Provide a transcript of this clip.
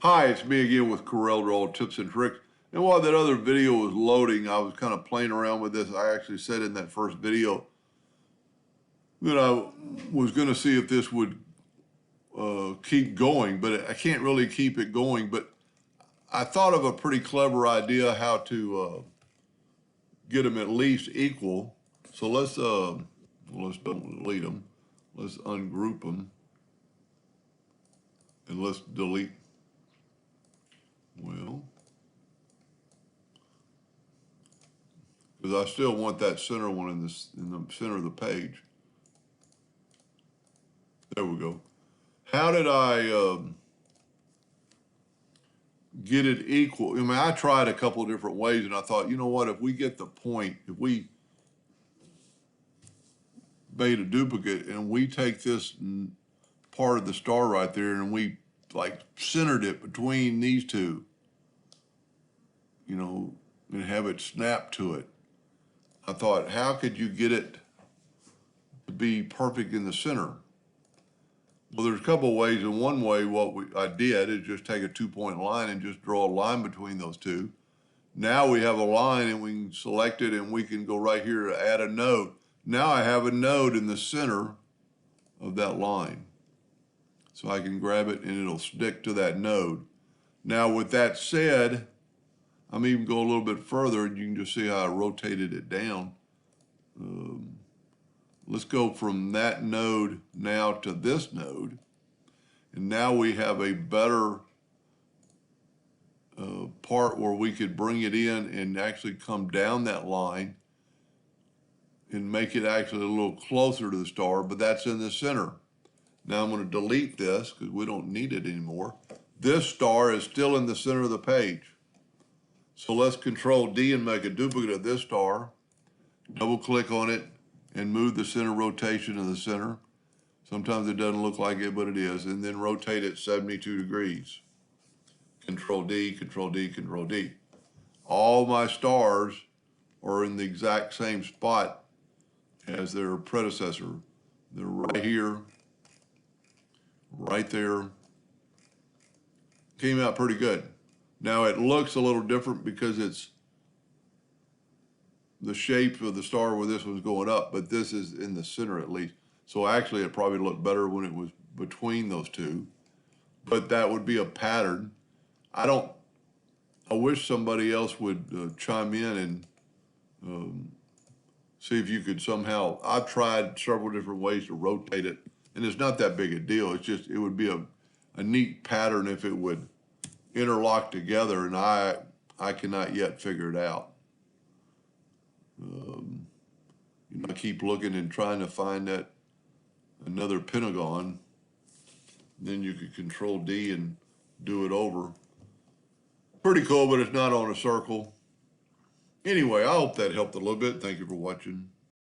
Hi, it's me again with CorelDraw tips and tricks. And while that other video was loading, I was kind of playing around with this. I actually said in that first video that I was going to see if this would keep going, but I can't really keep it going. But I thought of a pretty clever idea how to get them at least equal. So let's don't delete them. Let's ungroup them and let's delete. Well, because I still want that center one in the center of the page. There we go. How did I get it equal? I mean, I tried a couple of different ways, and I thought, you know what? If we get the point, if we made a duplicate and we take this part of the star right there and we like centered it between these two, you know, and have it snap to it. I thought, how could you get it to be perfect in the center? Well, there's a couple of ways. And one way, I did is just take a 2-point line and just draw a line between those two. Now we have a line and we can select it and we can go right here to add a node. Now I have a node in the center of that line. So I can grab it and it'll stick to that node. Now with that said, I'm even go a little bit further and you can just see how I rotated it down. Let's go from that node now to this node. And now we have a better part where we could bring it in and actually come down that line and make it actually a little closer to the star, but that's in the center. Now I'm going to delete this because we don't need it anymore. This star is still in the center of the page. So let's Control D and make a duplicate of this star. Double click on it and move the center rotation to the center. Sometimes it doesn't look like it, but it is. And then rotate it 72 degrees. Control D, Control D, Control D. All my stars are in the exact same spot as their predecessor. They're right here, right there. Came out pretty good. Now it looks a little different because it's the shape of the star where this one's going up, but this is in the center at least. So actually it probably looked better when it was between those two, but that would be a pattern. I wish somebody else would chime in and see if you could somehow, I've tried several different ways to rotate it, and it's not that big a deal. It's just, it would be a neat pattern if it would interlock together, and I cannot yet figure it out. You know, I keep looking and trying to find that another pentagon. Then you could Control D and do it over. Pretty cool, but it's not on a circle. Anyway, I hope that helped a little bit. Thank you for watching.